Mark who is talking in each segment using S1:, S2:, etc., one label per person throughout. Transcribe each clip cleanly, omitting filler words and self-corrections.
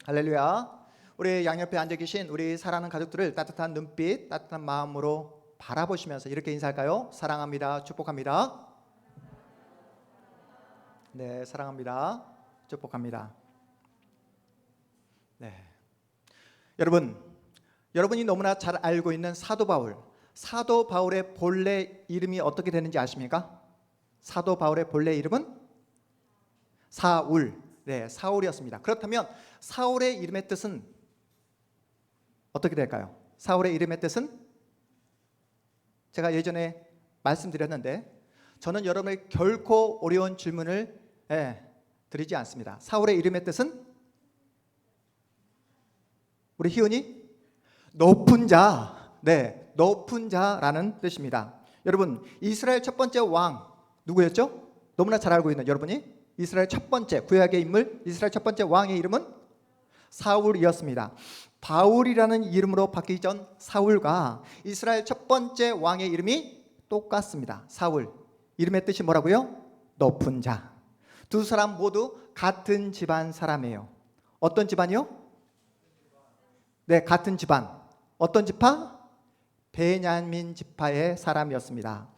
S1: 할렐루야. 우리 양옆에 앉아 계신 우리 사랑하는 가족들을 따뜻한 눈빛, 따뜻한 마음으로 바라보시면서 이렇게 인사할까요? 사랑합니다. 축복합니다. 네, 사랑합니다. 축복합니다. 네. 여러분이 너무나 잘 알고 있는 사도 바울. 사도 바울의 본래 이름이 어떻게 되는지 아십니까? 사도 바울의 본래 이름은 사울. 네, 사울이었습니다. 그렇다면 사울의 이름의 뜻은 어떻게 될까요? 사울의 이름의 뜻은 제가 예전에 말씀드렸는데 저는 여러분을 결코 어려운 질문을 드리지 않습니다. 사울의 이름의 뜻은 우리 희은이 높은 자, 네, 높은 자라는 뜻입니다. 여러분, 이스라엘 첫 번째 왕 누구였죠? 너무나 잘 알고 있는 여러분이 이스라엘 첫 번째 구약의 인물, 이스라엘 첫 번째 왕의 이름은 사울이었습니다. 바울이라는 이름으로 바뀌기 전 사울과 이스라엘 첫 번째 왕의 이름이 똑같습니다. 사울. 이름의 뜻이 뭐라고요? 높은 자. 두 사람 모두 같은 집안 사람이에요. 어떤 집안이요? 네, 같은 집안. 어떤 지파? 베냐민 지파의 사람이었습니다.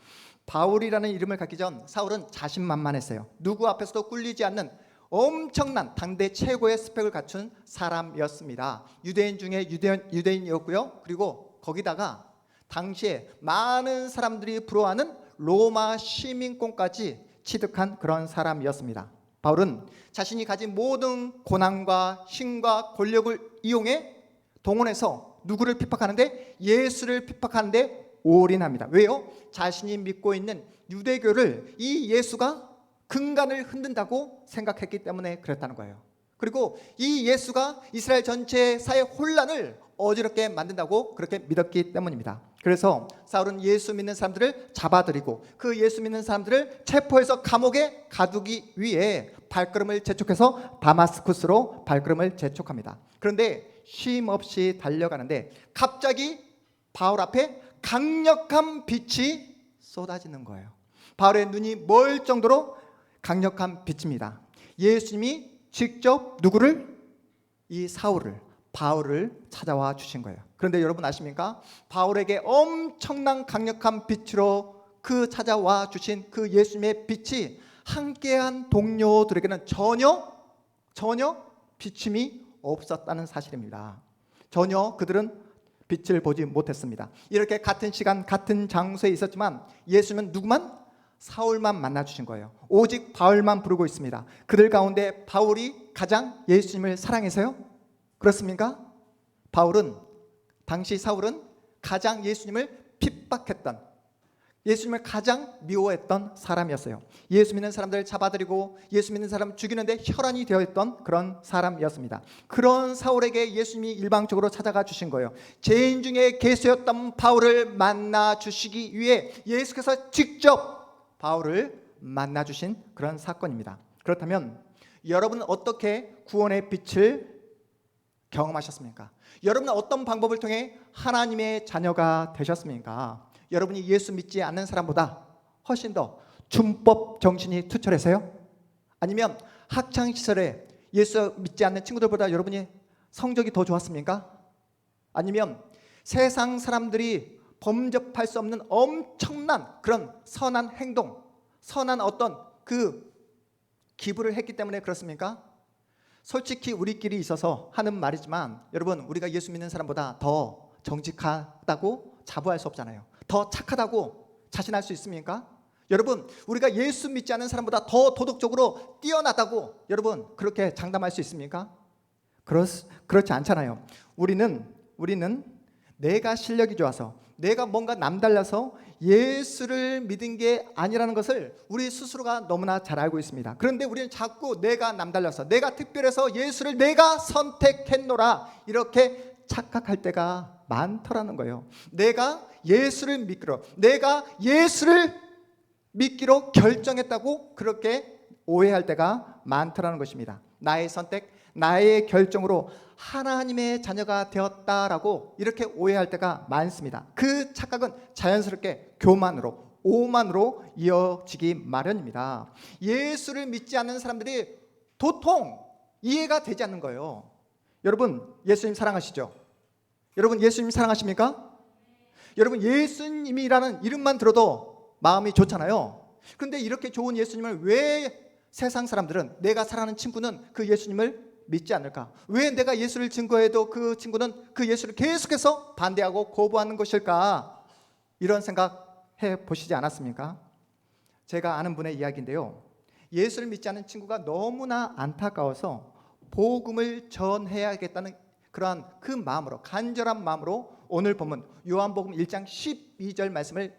S1: 바울이라는 이름을 갖기 전 사울은 자신만만했어요. 누구 앞에서도 꿀리지 않는 엄청난 당대 최고의 스펙을 갖춘 사람이었습니다. 유대인 중에 유대인이었고요. 그리고 거기다가 당시에 많은 사람들이 부러워하는 로마 시민권까지 취득한 그런 사람이었습니다. 바울은 자신이 가진 모든 고난과 힘과 권력을 이용해 동원해서 누구를 핍박하는데? 예수를 핍박하는데 올인합니다. 왜요? 자신이 믿고 있는 유대교를 이 예수가 근간을 흔든다고 생각했기 때문에 그랬다는 거예요. 그리고 이 예수가 이스라엘 전체 사회 혼란을 어지럽게 만든다고 그렇게 믿었기 때문입니다. 그래서 사울은 예수 믿는 사람들을 잡아들이고 그 예수 믿는 사람들을 체포해서 감옥에 가두기 위해 발걸음을 재촉해서 다마스쿠스로 발걸음을 재촉합니다. 그런데 쉼 없이 달려가는데 갑자기 바울 앞에 강력한 빛이 쏟아지는 거예요. 바울의 눈이 멀 정도로 강력한 빛입니다. 예수님이 직접 누구를? 이 사울을, 바울을 찾아와 주신 거예요. 그런데 여러분 아십니까? 바울에게 엄청난 강력한 빛으로 그 찾아와 주신 그 예수님의 빛이 함께한 동료들에게는 전혀 비침이 없었다는 사실입니다. 전혀 그들은 빛을 보지 못했습니다. 이렇게 같은 시간 같은 장소에 있었지만 예수님은 누구만? 사울만 만나주신 거예요. 오직 바울만 부르고 있습니다. 그들 가운데 바울이 가장 예수님을 사랑해서요? 그렇습니까? 당시 사울은 가장 예수님을 핍박했던, 예수님을 가장 미워했던 사람이었어요. 예수 믿는 사람들 잡아들이고 예수 믿는 사람 죽이는데 혈안이 되어 있던 그런 사람이었습니다. 그런 사울에게 예수님이 일방적으로 찾아가 주신 거예요. 죄인 중에 괴수였던 바울을 만나 주시기 위해 예수께서 직접 바울을 만나 주신 그런 사건입니다. 그렇다면 여러분은 어떻게 구원의 빛을 경험하셨습니까? 여러분은 어떤 방법을 통해 하나님의 자녀가 되셨습니까? 여러분이 예수 믿지 않는 사람보다 훨씬 더 준법 정신이 투철해서요? 아니면 학창시절에 예수 믿지 않는 친구들보다 여러분이 성적이 더 좋았습니까? 아니면 세상 사람들이 범접할 수 없는 엄청난 그런 선한 행동, 선한 어떤 그 기부를 했기 때문에 그렇습니까? 솔직히 우리끼리 있어서 하는 말이지만 여러분, 우리가 예수 믿는 사람보다 더 정직하다고 자부할 수 없잖아요. 더 착하다고 자신할 수 있습니까? 여러분, 우리가 예수 믿지 않는 사람보다 더 도덕적으로 뛰어나다고 여러분 그렇게 장담할 수 있습니까? 그렇지 않잖아요. 우리는 내가 실력이 좋아서, 내가 뭔가 남달라서 예수를 믿은 게 아니라는 것을 우리 스스로가 너무나 잘 알고 있습니다. 그런데 우리는 자꾸 내가 남달라서, 내가 특별해서 예수를 내가 선택했노라 이렇게 착각할 때가 많더라는 거예요. 내가 예수를 믿기로 결정했다고 그렇게 오해할 때가 많더라는 것입니다. 나의 선택, 나의 결정으로 하나님의 자녀가 되었다라고 이렇게 오해할 때가 많습니다. 그 착각은 자연스럽게 교만으로, 오만으로 이어지기 마련입니다. 예수를 믿지 않는 사람들이 도통 이해가 되지 않는 거예요. 여러분 예수님 사랑하시죠? 여러분 예수님 사랑하십니까? 여러분 예수님이라는 이름만 들어도 마음이 좋잖아요. 그런데 이렇게 좋은 예수님을 왜 세상 사람들은, 내가 사랑하는 친구는 그 예수님을 믿지 않을까? 왜 내가 예수를 증거해도 그 친구는 그 예수를 계속해서 반대하고 거부하는 것일까? 이런 생각 해보시지 않았습니까? 제가 아는 분의 이야기인데요, 예수를 믿지 않는 친구가 너무나 안타까워서 복음을 전해야겠다는 그러한 그 마음으로, 간절한 마음으로 오늘 본문 요한복음 1장 12절 말씀을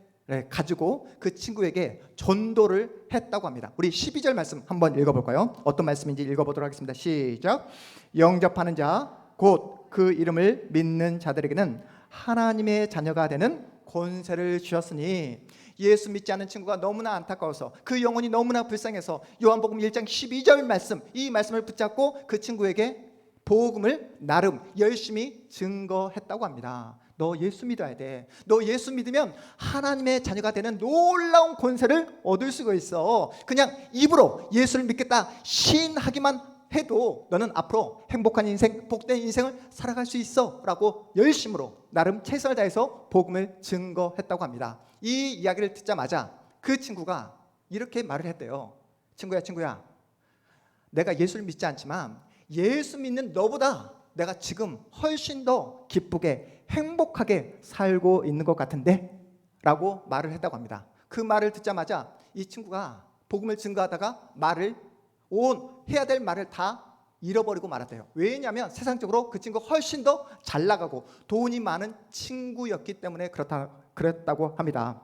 S1: 가지고 그 친구에게 전도를 했다고 합니다. 우리 12절 말씀 한번 읽어볼까요? 어떤 말씀인지 읽어보도록 하겠습니다. 시작. 영접하는 자 곧 그 이름을 믿는 자들에게는 하나님의 자녀가 되는 권세를 주셨으니, 예수 믿지 않는 친구가 너무나 안타까워서 그 영혼이 너무나 불쌍해서 요한복음 1장 12절 말씀, 이 말씀을 붙잡고 그 친구에게 복음을 나름 열심히 증거했다고 합니다. 너 예수 믿어야 돼. 너 예수 믿으면 하나님의 자녀가 되는 놀라운 권세를 얻을 수가 있어. 그냥 입으로 예수를 믿겠다 시인하기만 해도 너는 앞으로 행복한 인생, 복된 인생을 살아갈 수 있어 라고 열심으로 나름 최선을 다해서 복음을 증거했다고 합니다. 이 이야기를 듣자마자 그 친구가 이렇게 말을 했대요. 친구야, 내가 예수를 믿지 않지만 예수 믿는 너보다 내가 지금 훨씬 더 기쁘게 행복하게 살고 있는 것 같은데? 라고 말을 했다고 합니다. 그 말을 듣자마자 이 친구가 복음을 증거하다가 해야 될 말을 다 잃어버리고 말았대요. 왜냐하면 세상적으로 그 친구가 훨씬 더 잘 나가고 돈이 많은 친구였기 때문에 그랬다고 합니다.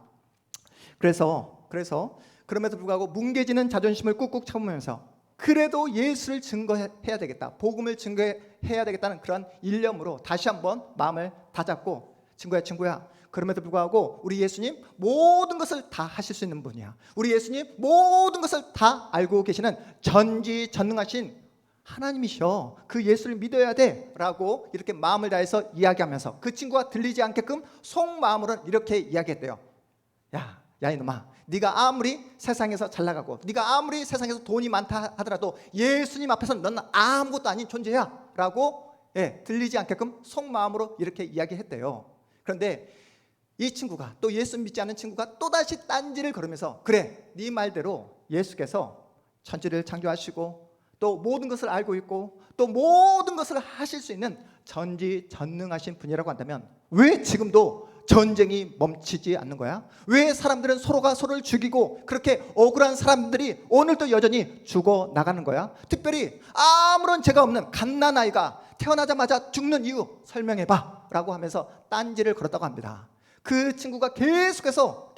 S1: 그래서 그럼에도 불구하고 뭉개지는 자존심을 꾹꾹 참으면서 그래도 예수를 증거해야 되겠다, 복음을 증거해야 되겠다는 그런 일념으로 다시 한번 마음을 다잡고, 친구야, 그럼에도 불구하고 우리 예수님 모든 것을 다 하실 수 있는 분이야. 우리 예수님 모든 것을 다 알고 계시는 전지전능하신 하나님이셔. 그 예수를 믿어야 돼 라고 이렇게 마음을 다해서 이야기하면서 그 친구가 들리지 않게끔 속마음으로는 이렇게 이야기했대요. 야 이놈아, 네가 아무리 세상에서 잘 나가고 네가 아무리 세상에서 돈이 많다 하더라도 예수님 앞에서는 너는 아무것도 아닌 존재야 라고 들리지 않게끔 속마음으로 이렇게 이야기했대요. 그런데 이 친구가, 또 예수 믿지 않는 친구가 또다시 딴지를 걸으면서, 그래, 네 말대로 예수께서 천지를 창조하시고 또 모든 것을 알고 있고 또 모든 것을 하실 수 있는 전지전능하신 분이라고 한다면 왜 지금도 전쟁이 멈추지 않는 거야? 왜 사람들은 서로가 서로를 죽이고 그렇게 억울한 사람들이 오늘도 여전히 죽어 나가는 거야? 특별히 아무런 죄가 없는 갓난아이가 태어나자마자 죽는 이유 설명해봐 라고 하면서 딴지를 걸었다고 합니다. 그 친구가 계속해서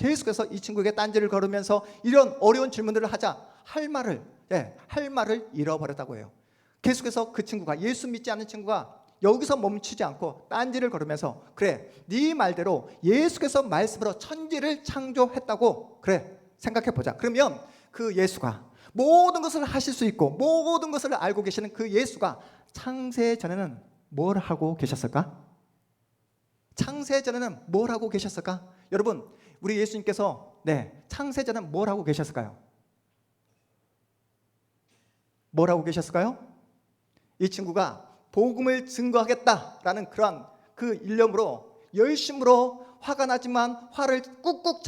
S1: 이 친구에게 딴지를 걸으면서 이런 어려운 질문들을 하자 할 말을 잃어버렸다고 해요. 계속해서 그 친구가, 예수 믿지 않는 친구가 여기서 멈추지 않고 딴지를 걸으면서, 그래, 네 말대로 예수께서 말씀으로 천지를 창조했다고, 그래, 생각해보자. 그러면 그 예수가 모든 것을 하실 수 있고 모든 것을 알고 계시는 그 예수가 창세 전에는 뭘 하고 계셨을까? 창세 전에는 뭘 하고 계셨을까? 여러분, 우리 예수님께서 창세 전에는 뭘 하고 계셨을까요? 뭘 하고 계셨을까요? 이 친구가 복음을 증거하겠다라는 그런 그 일념으로 열심으로 화가 나지만 화를 꾹꾹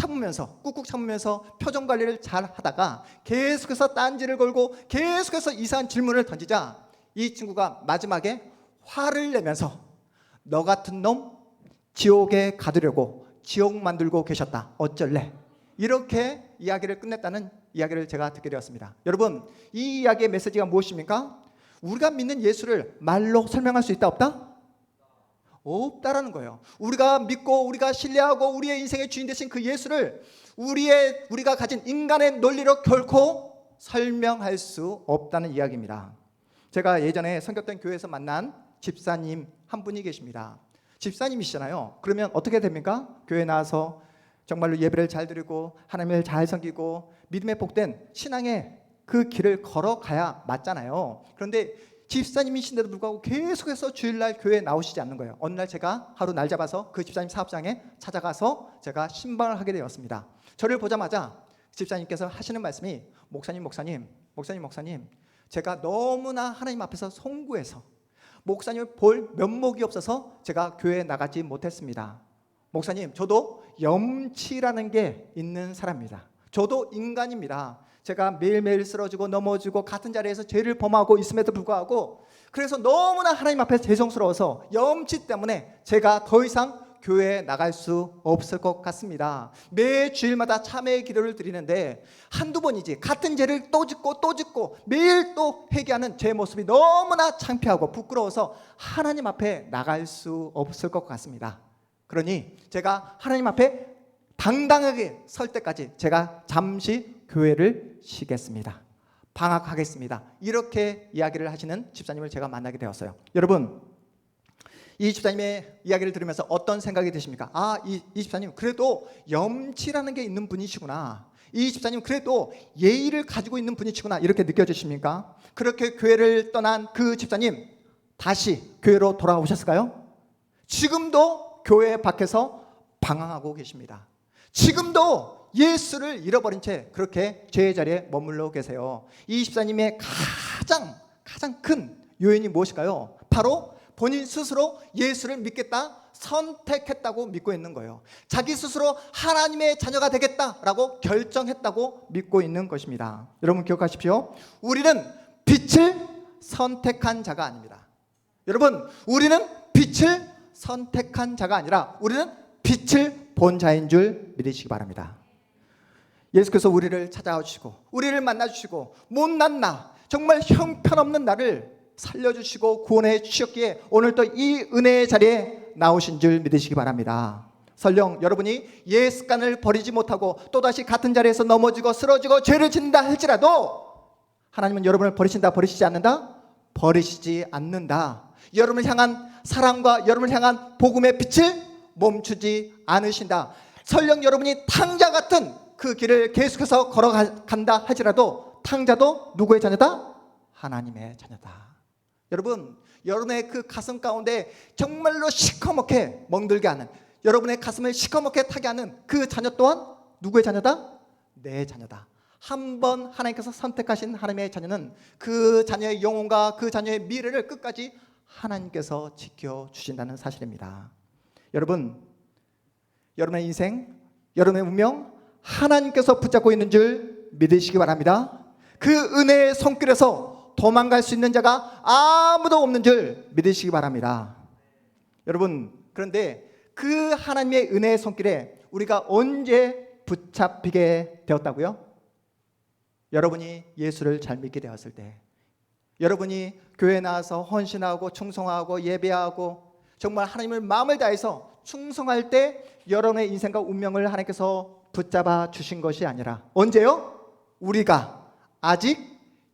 S1: 참으면서 표정 관리를 잘 하다가 계속해서 딴지를 걸고 계속해서 이상한 질문을 던지자 이 친구가 마지막에 화를 내면서 너 같은 놈 지옥에 가두려고 지옥 만들고 계셨다. 어쩔래? 이렇게 이야기를 끝냈다는 이야기를 제가 듣게 되었습니다. 여러분, 이 이야기의 메시지가 무엇입니까? 우리가 믿는 예수를 말로 설명할 수 있다 없다? 없다라는 거예요. 우리가 믿고 우리가 신뢰하고 우리의 인생의 주인 되신 그 예수를 우리가 가진 인간의 논리로 결코 설명할 수 없다는 이야기입니다. 제가 예전에 섬겼던 교회에서 만난 집사님 한 분이 계십니다. 집사님이시잖아요. 그러면 어떻게 됩니까? 교회 나와서 정말로 예배를 잘 드리고 하나님을 잘 섬기고 믿음의 복된 신앙의 그 길을 걸어가야 맞잖아요. 그런데 집사님이신데도 불구하고 계속해서 주일날 교회에 나오시지 않는 거예요. 어느 날 제가 하루 날 잡아서 그 집사님 사업장에 찾아가서 제가 신방을 하게 되었습니다. 저를 보자마자 집사님께서 하시는 말씀이, 목사님, 제가 너무나 하나님 앞에서 송구해서 목사님을 볼 면목이 없어서 제가 교회에 나가지 못했습니다. 목사님, 저도 염치라는 게 있는 사람입니다. 저도 인간입니다. 제가 매일매일 쓰러지고 넘어지고 같은 자리에서 죄를 범하고 있음에도 불구하고, 그래서 너무나 하나님 앞에 죄송스러워서 염치 때문에 제가 더 이상 교회에 나갈 수 없을 것 같습니다. 매 주일마다 참회의 기도를 드리는데 한두 번이지 같은 죄를 또 짓고 매일 또 회개하는 제 모습이 너무나 창피하고 부끄러워서 하나님 앞에 나갈 수 없을 것 같습니다. 그러니 제가 하나님 앞에 당당하게 설 때까지 제가 잠시 교회를 쉬겠습니다. 방학하겠습니다. 이렇게 이야기를 하시는 집사님을 제가 만나게 되었어요. 여러분, 이 집사님의 이야기를 들으면서 어떤 생각이 드십니까? 이 집사님 그래도 염치라는 게 있는 분이시구나. 이 집사님 그래도 예의를 가지고 있는 분이시구나. 이렇게 느껴지십니까? 그렇게 교회를 떠난 그 집사님 다시 교회로 돌아오셨을까요? 지금도 교회 밖에서 방황하고 계십니다. 지금도 예수를 잃어버린 채 그렇게 죄의 자리에 머물러 계세요. 이 집사님의 가장 큰 요인이 무엇일까요? 바로 본인 스스로 예수를 믿겠다 선택했다고 믿고 있는 거예요. 자기 스스로 하나님의 자녀가 되겠다라고 결정했다고 믿고 있는 것입니다. 여러분 기억하십시오. 우리는 빛을 선택한 자가 아닙니다. 여러분, 우리는 빛을 선택한 자가 아니라 우리는 빛을 본 자인 줄 믿으시기 바랍니다. 예수께서 우리를 찾아와 주시고 우리를 만나 주시고 못난 나, 정말 형편없는 나를 살려주시고 구원해 주셨기에 오늘 또 이 은혜의 자리에 나오신 줄 믿으시기 바랍니다. 설령 여러분이 옛 습관을 버리지 못하고 또다시 같은 자리에서 넘어지고 쓰러지고 죄를 짓는다 할지라도 하나님은 여러분을 버리시지 않는다? 버리시지 않는다. 여러분을 향한 사랑과 여러분을 향한 복음의 빛을 멈추지 않으신다. 설령 여러분이 탕자 같은 그 길을 계속해서 걸어간다 할지라도 탕자도 누구의 자녀다? 하나님의 자녀다. 여러분, 여러분의 그 가슴 가운데 정말로 시커멓게 멍들게 하는, 여러분의 가슴을 시커멓게 타게 하는 그 자녀 또한 누구의 자녀다? 내 자녀다. 한번 하나님께서 선택하신 하나님의 자녀는 그 자녀의 영혼과 그 자녀의 미래를 끝까지 하나님께서 지켜주신다는 사실입니다. 여러분, 여러분의 인생, 여러분의 운명 하나님께서 붙잡고 있는 줄 믿으시기 바랍니다. 그 은혜의 손길에서 도망갈 수 있는 자가 아무도 없는 줄 믿으시기 바랍니다. 여러분, 그런데 그 하나님의 은혜의 손길에 우리가 언제 붙잡히게 되었다고요? 여러분이 예수를 잘 믿게 되었을 때, 여러분이 교회에 나와서 헌신하고 충성하고 예배하고 정말 하나님을 마음을 다해서 충성할 때 여러분의 인생과 운명을 하나님께서 붙잡아 주신 것이 아니라 언제요? 우리가 아직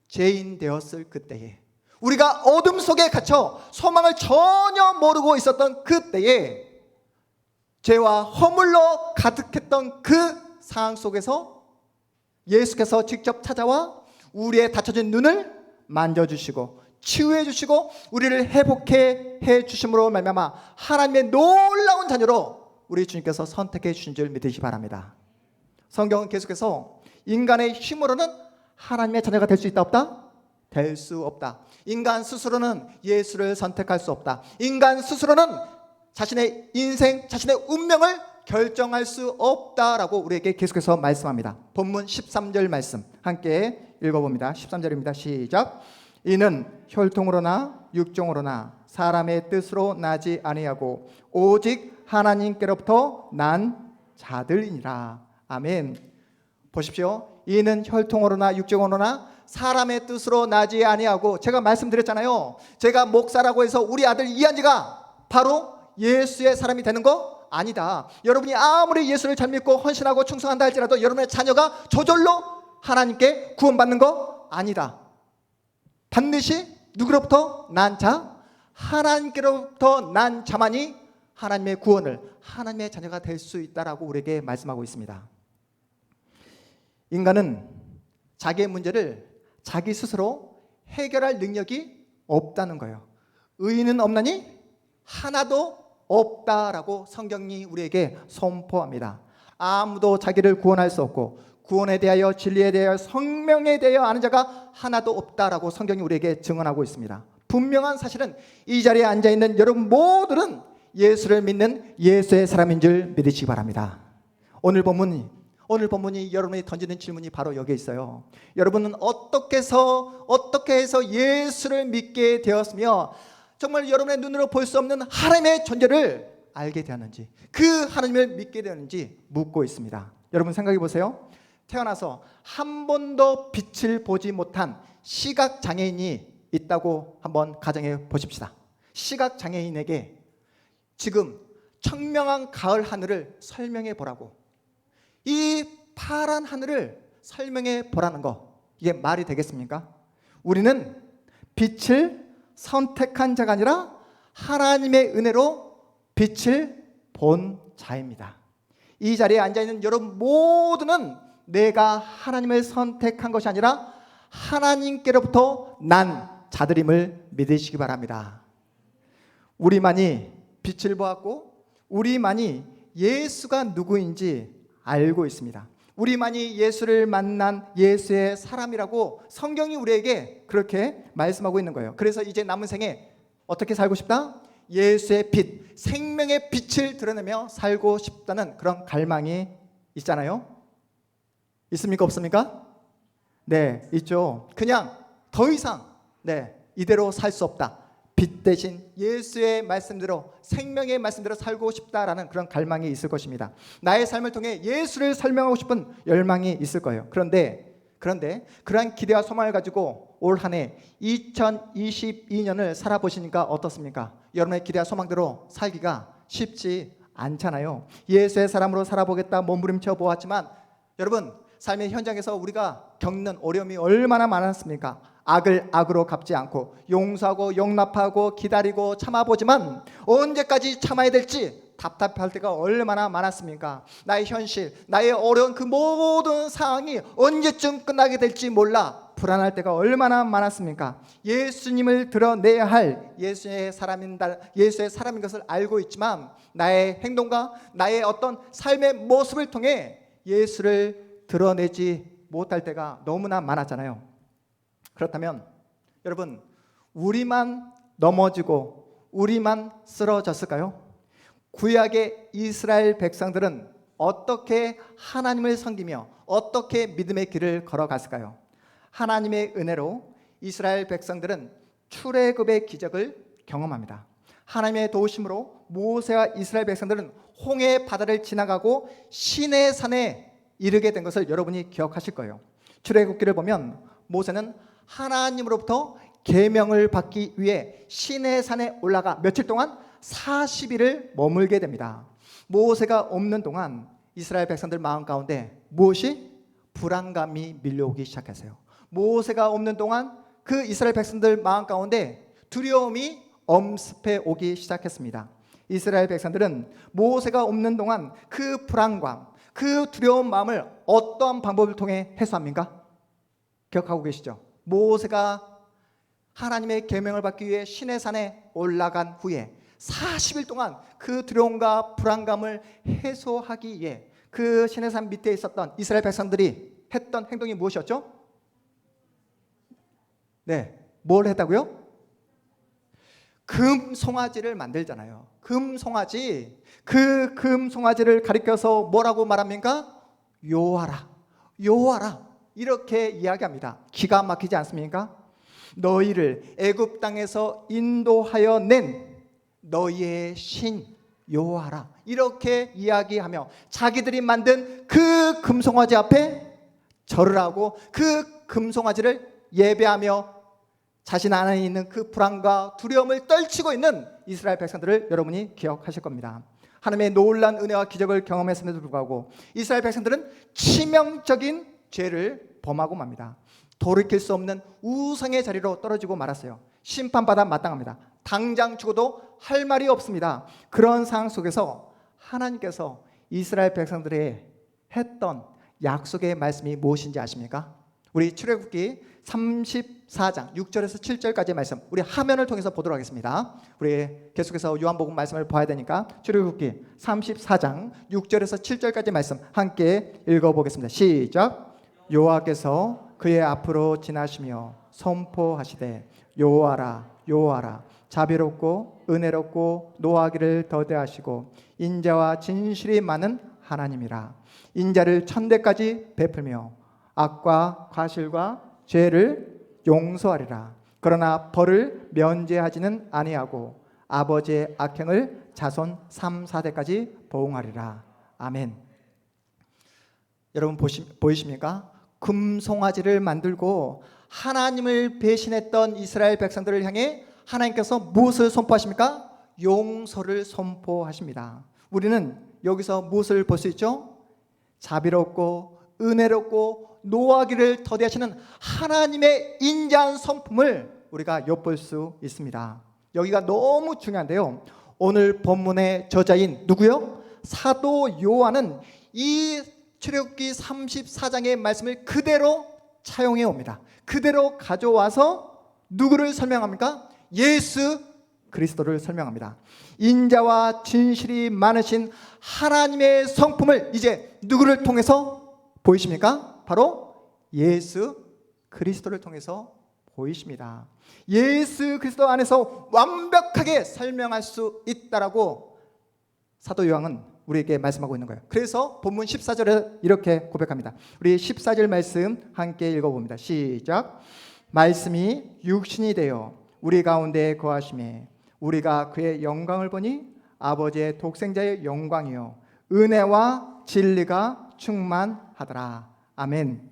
S1: 죄인 되었을 그때에, 우리가 어둠 속에 갇혀 소망을 전혀 모르고 있었던 그때에, 죄와 허물로 가득했던 그 상황 속에서 예수께서 직접 찾아와 우리의 닫혀진 눈을 만져주시고 치유해 주시고 우리를 회복해 주심으로 말미암아 하나님의 놀라운 자녀로 우리 주님께서 선택해 주신 줄 믿으시기 바랍니다. 성경은 계속해서 인간의 힘으로는 하나님의 자녀가 될 수 있다 없다? 될 수 없다. 인간 스스로는 예수를 선택할 수 없다. 인간 스스로는 자신의 인생, 자신의 운명을 결정할 수 없다라고 우리에게 계속해서 말씀합니다. 본문 13절 말씀 함께 읽어봅니다. 13절입니다. 시작. 이는 혈통으로나 육종으로나 사람의 뜻으로 나지 아니하고 오직 하나님께로부터 난 자들이니라. 아멘. 보십시오. 이는 혈통으로나 육종으로나 사람의 뜻으로 나지 아니하고, 제가 말씀드렸잖아요. 제가 목사라고 해서 우리 아들 이한지가 바로 예수의 사람이 되는 거 아니다. 여러분이 아무리 예수를 잘 믿고 헌신하고 충성한다 할지라도 여러분의 자녀가 저절로 하나님께 구원받는 거 아니다. 반드시 누구로부터 난 자? 하나님께로부터 난 자만이 하나님의 구원을, 하나님의 자녀가 될 수 있다라고 우리에게 말씀하고 있습니다. 인간은 자기의 문제를 자기 스스로 해결할 능력이 없다는 거예요. 의인은 없나니 하나도 없다라고 성경이 우리에게 선포합니다. 아무도 자기를 구원할 수 없고 구원에 대하여, 진리에 대하여, 성명에 대하여 아는 자가 하나도 없다라고 성경이 우리에게 증언하고 있습니다. 분명한 사실은 이 자리에 앉아있는 여러분 모두는 예수를 믿는 예수의 사람인 줄 믿으시기 바랍니다. 오늘 본문이 여러분이 던지는 질문이 바로 여기에 있어요. 여러분은 어떻게 해서 예수를 믿게 되었으며 정말 여러분의 눈으로 볼 수 없는 하나님의 존재를 알게 되었는지, 그 하나님을 믿게 되었는지 묻고 있습니다. 여러분 생각해 보세요. 태어나서 한 번도 빛을 보지 못한 시각장애인이 있다고 한번 가정해 보십시다. 시각장애인에게 지금 청명한 가을 하늘을 설명해 보라고, 이 파란 하늘을 설명해 보라는 거, 이게 말이 되겠습니까? 우리는 빛을 선택한 자가 아니라 하나님의 은혜로 빛을 본 자입니다. 이 자리에 앉아있는 여러분 모두는 내가 하나님을 선택한 것이 아니라 하나님께로부터 난 자들임을 믿으시기 바랍니다. 우리만이 빛을 보았고 우리만이 예수가 누구인지 알고 있습니다. 우리만이 예수를 만난 예수의 사람이라고 성경이 우리에게 그렇게 말씀하고 있는 거예요. 그래서 이제 남은 생에 어떻게 살고 싶다? 예수의 빛, 생명의 빛을 드러내며 살고 싶다는 그런 갈망이 있잖아요. 있습니까? 없습니까? 네, 있죠. 그냥 더 이상 이대로 살 수 없다. 빛 대신 예수의 말씀대로, 생명의 말씀대로 살고 싶다라는 그런 갈망이 있을 것입니다. 나의 삶을 통해 예수를 설명하고 싶은 열망이 있을 거예요. 그런데 그러한 기대와 소망을 가지고 올 한 해 2022년을 살아보시니까 어떻습니까? 여러분의 기대와 소망대로 살기가 쉽지 않잖아요. 예수의 사람으로 살아보겠다 몸부림쳐 보았지만 여러분, 삶의 현장에서 우리가 겪는 어려움이 얼마나 많았습니까? 악을 악으로 갚지 않고 용서하고 용납하고 기다리고 참아보지만 언제까지 참아야 될지 답답할 때가 얼마나 많았습니까? 나의 현실, 나의 어려운 그 모든 상황이 언제쯤 끝나게 될지 몰라 불안할 때가 얼마나 많았습니까? 예수님을 드러내야 할 예수의 사람인 것을 알고 있지만 나의 행동과 나의 어떤 삶의 모습을 통해 예수를 드러내지 못할 때가 너무나 많았잖아요. 그렇다면 여러분, 우리만 넘어지고 우리만 쓰러졌을까요? 구약의 이스라엘 백성들은 어떻게 하나님을 섬기며 어떻게 믿음의 길을 걸어갔을까요? 하나님의 은혜로 이스라엘 백성들은 출애굽의 기적을 경험합니다. 하나님의 도우심으로 모세와 이스라엘 백성들은 홍해 바다를 지나가고 시내 산에 이르게 된 것을 여러분이 기억하실 거예요. 출애굽기를 보면 모세는 하나님으로부터 계명을 받기 위해 시내산에 올라가 며칠 동안 40일을 머물게 됩니다. 모세가 없는 동안 이스라엘 백성들 마음 가운데 무엇이? 불안감이 밀려오기 시작했어요. 모세가 없는 동안 그 이스라엘 백성들 마음 가운데 두려움이 엄습해 오기 시작했습니다. 이스라엘 백성들은 모세가 없는 동안 그 불안감, 그 두려운 마음을 어떠한 방법을 통해 해소합니까? 기억하고 계시죠? 모세가 하나님의 계명을 받기 위해 시내산에 올라간 후에 40일 동안 그 두려움과 불안감을 해소하기 위해 그 시내산 밑에 있었던 이스라엘 백성들이 했던 행동이 무엇이었죠? 뭘 했다고요? 금 송아지를 만들잖아요. 금 송아지. 그 금 송아지를 가리켜서 뭐라고 말합니까? 여호와라, 여호와라, 이렇게 이야기합니다. 기가 막히지 않습니까? 너희를 애굽 땅에서 인도하여 낸 너희의 신 여호와라, 이렇게 이야기하며 자기들이 만든 그 금송아지 앞에 절을 하고 그 금송아지를 예배하며 자신 안에 있는 그 불안과 두려움을 떨치고 있는 이스라엘 백성들을 여러분이 기억하실 겁니다. 하나님의 놀라운 은혜와 기적을 경험했음에도 불구하고 이스라엘 백성들은 치명적인 죄를 범하고 맙니다. 돌이킬 수 없는 우상의 자리로 떨어지고 말았어요. 심판받아 마땅합니다. 당장 죽어도 할 말이 없습니다. 그런 상황 속에서 하나님께서 이스라엘 백성들에게 했던 약속의 말씀이 무엇인지 아십니까? 우리 출애굽기 34장 6절에서 7절까지의 말씀, 우리 화면을 통해서 보도록 하겠습니다. 우리 계속해서 요한복음 말씀을 봐야 되니까 출애굽기 34장 6절에서 7절까지의 말씀 함께 읽어보겠습니다. 시작. 여호와께서 그의 앞으로 지나시며 선포하시되 여호와라, 여호와라. 자비롭고 은혜롭고 노하기를 더대하시고 인자와 진실이 많은 하나님이라. 인자를 천대까지 베풀며 악과 과실과 죄를 용서하리라. 그러나 벌을 면제하지는 아니하고 아버지의 악행을 자손 3, 4대까지 보응하리라. 아멘. 여러분 보이십니까? 금송아지를 만들고 하나님을 배신했던 이스라엘 백성들을 향해 하나님께서 무엇을 선포하십니까? 용서를 선포하십니다. 우리는 여기서 무엇을 볼 수 있죠? 자비롭고 은혜롭고 노하기를 더디하시는 하나님의 인자한 성품을 우리가 엿볼 수 있습니다. 여기가 너무 중요한데요. 오늘 본문의 저자인 누구요? 사도 요한은 이 출애굽기 34장의 말씀을 그대로 차용해 옵니다. 그대로 가져와서 누구를 설명합니까? 예수 그리스도를 설명합니다. 인자와 진실이 많으신 하나님의 성품을 이제 누구를 통해서 보이십니까? 바로 예수 그리스도를 통해서 보이십니다. 예수 그리스도 안에서 완벽하게 설명할 수 있다라고 사도 요한은 우리에게 말씀하고 있는 거예요. 그래서 본문 14절에 이렇게 고백합니다. 우리 14절 말씀 함께 읽어봅니다. 시작. 말씀이 육신이 되어 우리 가운데 거하심에 우리가 그의 영광을 보니 아버지의 독생자의 영광이요 은혜와 진리가 충만하더라. 아멘.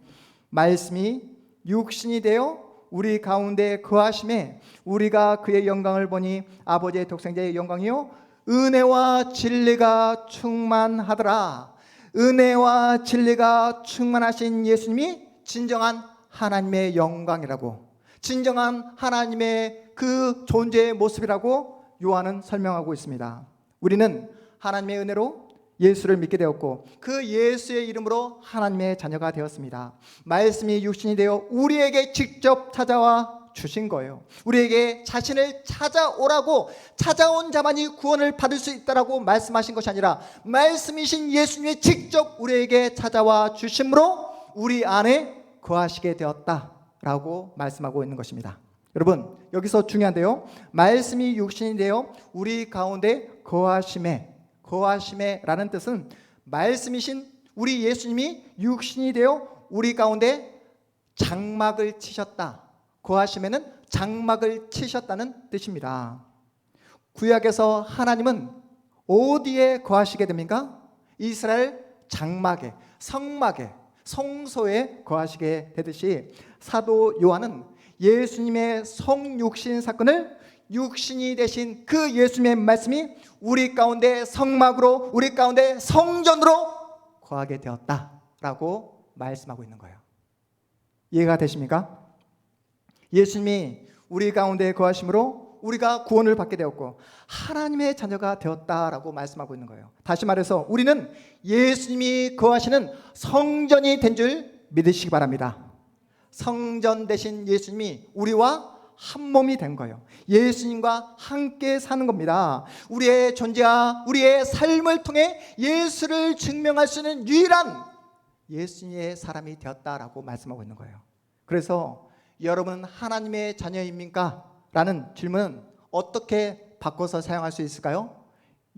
S1: 말씀이 육신이 되어 우리 가운데 거하심에 우리가 그의 영광을 보니 아버지의 독생자의 영광이요 은혜와 진리가 충만하더라. 은혜와 진리가 충만하신 예수님이 진정한 하나님의 영광이라고, 진정한 하나님의 그 존재의 모습이라고 요한은 설명하고 있습니다. 우리는 하나님의 은혜로 예수를 믿게 되었고 그 예수의 이름으로 하나님의 자녀가 되었습니다. 말씀이 육신이 되어 우리에게 직접 찾아와 주신 거예요. 우리에게 자신을 찾아오라고, 찾아온 자만이 구원을 받을 수 있다라고 말씀하신 것이 아니라 말씀이신 예수님이 직접 우리에게 찾아와 주심으로 우리 안에 거하시게 되었다라고 말씀하고 있는 것입니다. 여러분 여기서 중요한데요, 말씀이 육신이 되어 우리 가운데 거하심에 라는 뜻은 말씀이신 우리 예수님이 육신이 되어 우리 가운데 장막을 치셨다. 거하심에는 장막을 치셨다는 뜻입니다. 구약에서 하나님은 어디에 거하시게 됩니까? 이스라엘 장막에, 성막에, 성소에 거하시게 되듯이 사도 요한은 예수님의 성육신 사건을 육신이 되신 그 예수님의 말씀이 우리 가운데 성막으로, 우리 가운데 성전으로 거하게 되었다라고 말씀하고 있는 거예요. 이해가 되십니까? 예수님이 우리 가운데 거하심으로 우리가 구원을 받게 되었고 하나님의 자녀가 되었다라고 말씀하고 있는 거예요. 다시 말해서 우리는 예수님이 거하시는 성전이 된 줄 믿으시기 바랍니다. 성전 되신 예수님이 우리와 한 몸이 된 거예요. 예수님과 함께 사는 겁니다. 우리의 존재와 우리의 삶을 통해 예수를 증명할 수 있는 유일한 예수님의 사람이 되었다라고 말씀하고 있는 거예요. 그래서 여러분은 하나님의 자녀입니까? 라는 질문은 어떻게 바꿔서 사용할 수 있을까요?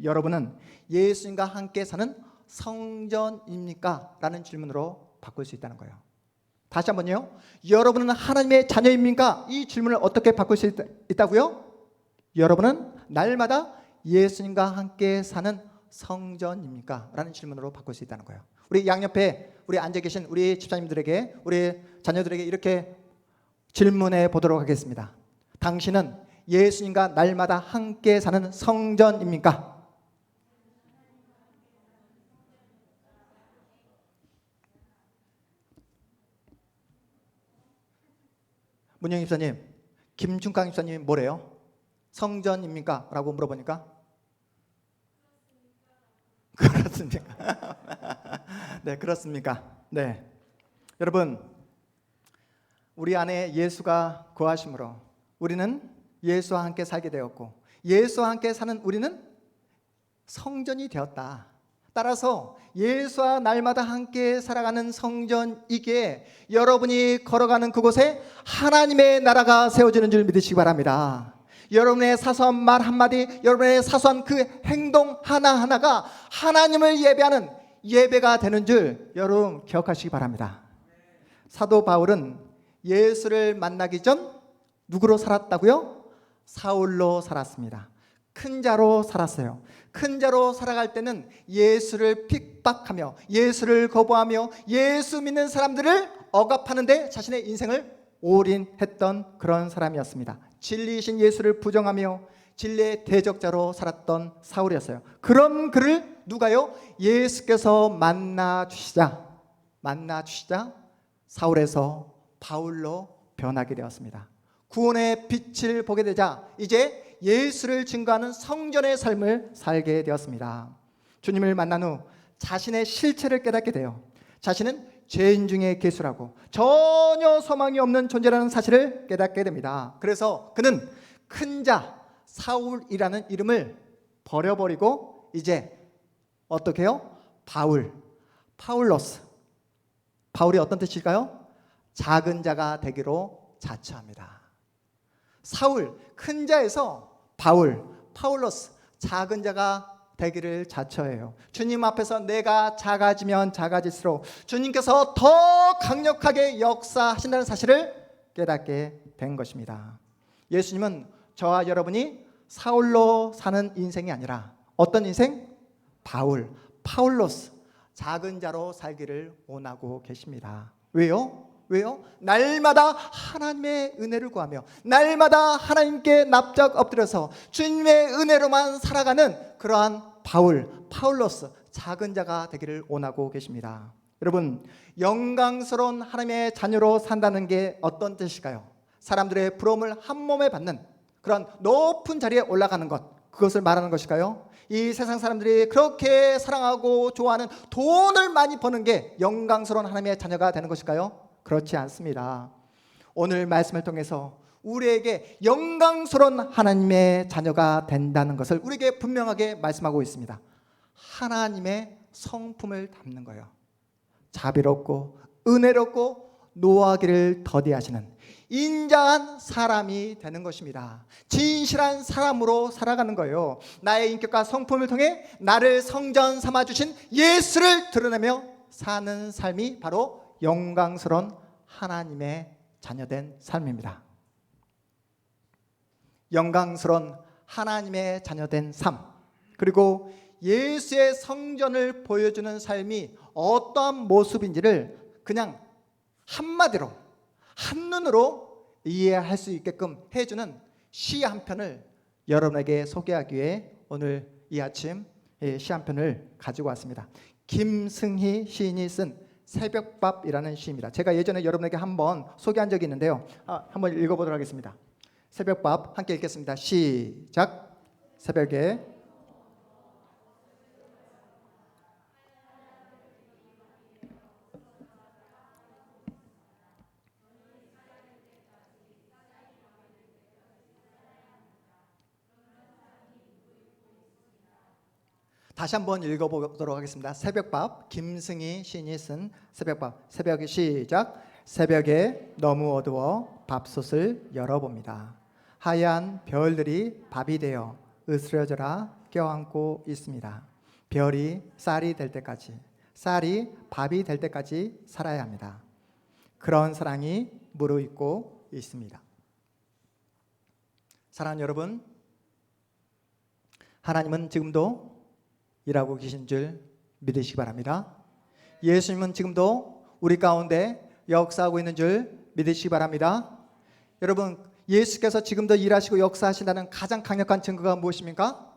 S1: 여러분은 예수님과 함께 사는 성전입니까? 라는 질문으로 바꿀 수 있다는 거예요. 다시 한번요. 여러분은 하나님의 자녀입니까? 이 질문을 어떻게 바꿀 수 있다고요? 여러분은 날마다 예수님과 함께 사는 성전입니까? 라는 질문으로 바꿀 수 있다는 거예요. 우리 양옆에 우리 앉아 계신 우리 집사님들에게, 우리 자녀들에게 이렇게 질문해 보도록 하겠습니다. 당신은 예수님과 날마다 함께 사는 성전입니까? 문영 입사님, 김준강 입사님이 뭐래요? 성전입니까? 라고 물어보니까 그렇습니까? 네, 그렇습니까? 네, 여러분 우리 안에 예수가 거하심으로 우리는 예수와 함께 살게 되었고 예수와 함께 사는 우리는 성전이 되었다. 따라서 예수와 날마다 함께 살아가는 성전이기에 여러분이 걸어가는 그곳에 하나님의 나라가 세워지는 줄 믿으시기 바랍니다. 여러분의 사소한 말 한마디, 여러분의 사소한 그 행동 하나하나가 하나님을 예배하는 예배가 되는 줄 여러분 기억하시기 바랍니다. 사도 바울은 예수를 만나기 전 누구로 살았다고요? 사울로 살았습니다. 큰 자로 살았어요. 큰 자로 살아갈 때는 예수를 핍박하며 예수를 거부하며 예수 믿는 사람들을 억압하는데 자신의 인생을 올인했던 그런 사람이었습니다. 진리이신 예수를 부정하며 진리의 대적자로 살았던 사울이었어요. 그런 그를 누가요? 예수께서 만나 주시자 사울에서 바울로 변하게 되었습니다. 구원의 빛을 보게 되자 이제 예수를 증거하는 성전의 삶을 살게 되었습니다. 주님을 만난 후 자신의 실체를 깨닫게 돼요. 자신은 죄인 중에 괴수라고 전혀 소망이 없는 존재라는 사실을 깨닫게 됩니다. 그래서 그는 큰 자 사울이라는 이름을 버려버리고 이제 어떻게 해요? 파울로스. 바울이 어떤 뜻일까요? 작은 자가 되기로 자처합니다. 사울, 큰 자에서 파울로스, 작은 자가 되기를 자처해요. 주님 앞에서 내가 작아지면 작아질수록 주님께서 더 강력하게 역사하신다는 사실을 깨닫게 된 것입니다. 예수님은 저와 여러분이 사울로 사는 인생이 아니라 어떤 인생? 파울로스, 작은 자로 살기를 원하고 계십니다. 왜요? 날마다 하나님의 은혜를 구하며 날마다 하나님께 납작 엎드려서 주님의 은혜로만 살아가는 그러한 파울로스, 작은 자가 되기를 원하고 계십니다. 여러분, 영광스러운 하나님의 자녀로 산다는 게 어떤 뜻일까요? 사람들의 부러움을 한 몸에 받는 그런 높은 자리에 올라가는 것, 그것을 말하는 것일까요? 이 세상 사람들이 그렇게 사랑하고 좋아하는 돈을 많이 버는 게 영광스러운 하나님의 자녀가 되는 것일까요? 그렇지 않습니다. 오늘 말씀을 통해서 우리에게 영광스러운 하나님의 자녀가 된다는 것을 우리에게 분명하게 말씀하고 있습니다. 하나님의 성품을 담는 거예요. 자비롭고 은혜롭고 노하기를 더디하시는 인자한 사람이 되는 것입니다. 진실한 사람으로 살아가는 거예요. 나의 인격과 성품을 통해 나를 성전 삼아주신 예수를 드러내며 사는 삶이 바로 영광스러운 하나님의 자녀된 삶입니다. 영광스러운 하나님의 자녀된 삶, 그리고 예수의 성전을 보여주는 삶이 어떠한 모습인지를 그냥 한마디로 한눈으로 이해할 수 있게끔 해주는 시 한 편을 여러분에게 소개하기 위해 오늘 이 아침 시 한 편을 가지고 왔습니다. 김승희 시인이 쓴 새벽밥이라는 시입니다. 제가 예전에 여러분에게 한번 소개한 적이 있는데요. 한번 읽어보도록 하겠습니다. 새벽밥 함께 읽겠습니다. 시작. 새벽에 다시 한번 읽어보도록 하겠습니다. 새벽밥, 김승희 시인이 쓴 새벽밥. 새벽에 시작. 새벽에 너무 어두워 밥솥을 열어봅니다. 하얀 별들이 밥이 되어 으스러져라 껴안고 있습니다. 별이 쌀이 될 때까지, 쌀이 밥이 될 때까지 살아야 합니다. 그런 사랑이 무르익고 있습니다. 사랑하는 여러분, 하나님은 지금도 일하고 계신 줄 믿으시기 바랍니다. 예수님은 지금도 우리 가운데 역사하고 있는 줄 믿으시기 바랍니다. 여러분, 예수께서 지금도 일하시고 역사하신다는 가장 강력한 증거가 무엇입니까?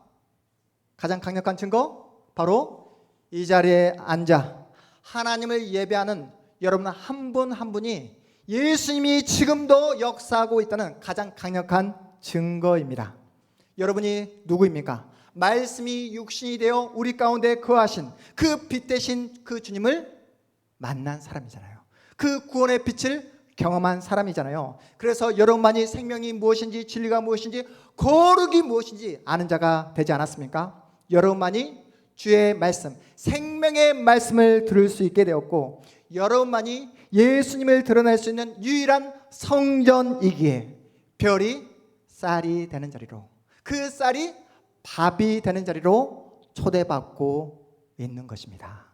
S1: 가장 강력한 증거? 바로 이 자리에 앉아 하나님을 예배하는 여러분 한 분 한 분이 예수님이 지금도 역사하고 있다는 가장 강력한 증거입니다. 여러분이 누구입니까? 말씀이 육신이 되어 우리 가운데 거하신 그 빛 대신 그 주님을 만난 사람이잖아요. 그 구원의 빛을 경험한 사람이잖아요. 그래서 여러분만이 생명이 무엇인지 진리가 무엇인지 거룩이 무엇인지 아는 자가 되지 않았습니까? 여러분만이 주의 말씀, 생명의 말씀을 들을 수 있게 되었고 여러분만이 예수님을 드러낼 수 있는 유일한 성전이기에 별이 쌀이 되는 자리로, 그 쌀이 밥이 되는 자리로 초대받고 있는 것입니다.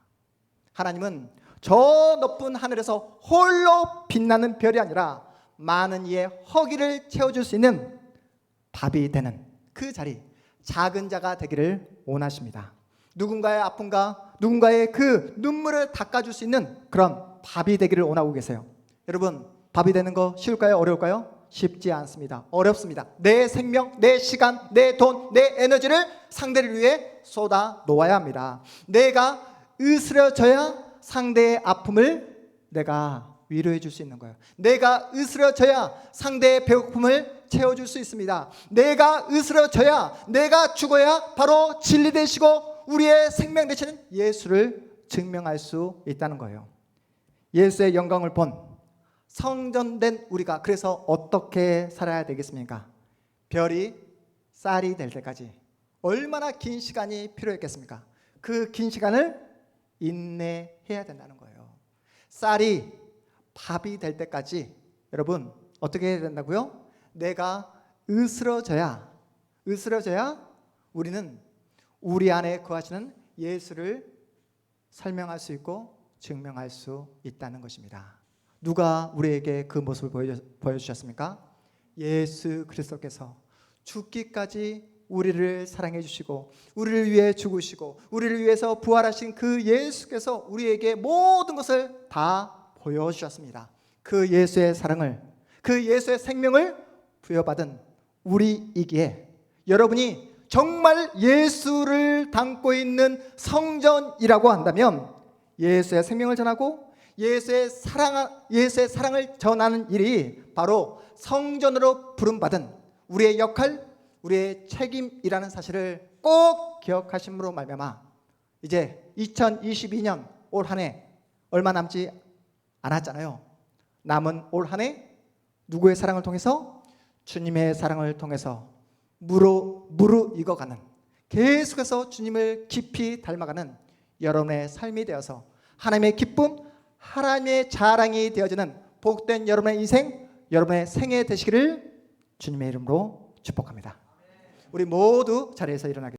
S1: 하나님은 저 높은 하늘에서 홀로 빛나는 별이 아니라 많은 이의 허기를 채워줄 수 있는 밥이 되는 그 자리, 작은 자가 되기를 원하십니다. 누군가의 아픔과 누군가의 그 눈물을 닦아줄 수 있는 그런 밥이 되기를 원하고 계세요. 여러분, 밥이 되는 거 쉬울까요? 어려울까요? 쉽지 않습니다. 어렵습니다. 내 생명, 내 시간, 내 돈, 내 에너지를 상대를 위해 쏟아 놓아야 합니다. 내가 으스러져야 상대의 아픔을 내가 위로해 줄 수 있는 거예요. 내가 으스러져야 상대의 배고픔을 채워줄 수 있습니다. 내가 으스러져야, 내가 죽어야 바로 진리 되시고 우리의 생명 되시는 예수를 증명할 수 있다는 거예요. 예수의 영광을 본 성전된 우리가 그래서 어떻게 살아야 되겠습니까? 별이 쌀이 될 때까지 얼마나 긴 시간이 필요했겠습니까? 그 긴 시간을 인내해야 된다는 거예요. 쌀이 밥이 될 때까지 여러분 어떻게 해야 된다고요? 내가 으스러져야 우리는 우리 안에 거하시는 예수를 설명할 수 있고 증명할 수 있다는 것입니다. 누가 우리에게 그 모습을 보여주셨습니까? 예수 그리스도께서 죽기까지 우리를 사랑해 주시고 우리를 위해 죽으시고 우리를 위해서 부활하신 그 예수께서 우리에게 모든 것을 다 보여주셨습니다. 그 예수의 사랑을, 그 예수의 생명을 부여받은 우리이기에 여러분이 정말 예수를 담고 있는 성전이라고 한다면 예수의 생명을 전하고 예수의 사랑을 전하는 일이 바로 성전으로 부름받은 우리의 역할, 우리의 책임이라는 사실을 꼭 기억하심으로 말미암아 이제 2022년 올 한 해 얼마 남지 않았잖아요. 남은 올 한 해 누구의 사랑을 통해서? 주님의 사랑을 통해서 무르익어가는, 계속해서 주님을 깊이 닮아가는 여러분의 삶이 되어서 하나님의 기쁨, 하나님의 자랑이 되어지는 복된 여러분의 인생, 여러분의 생애 되시기를 주님의 이름으로 축복합니다. 우리 모두 자리에서 일어나겠습니다.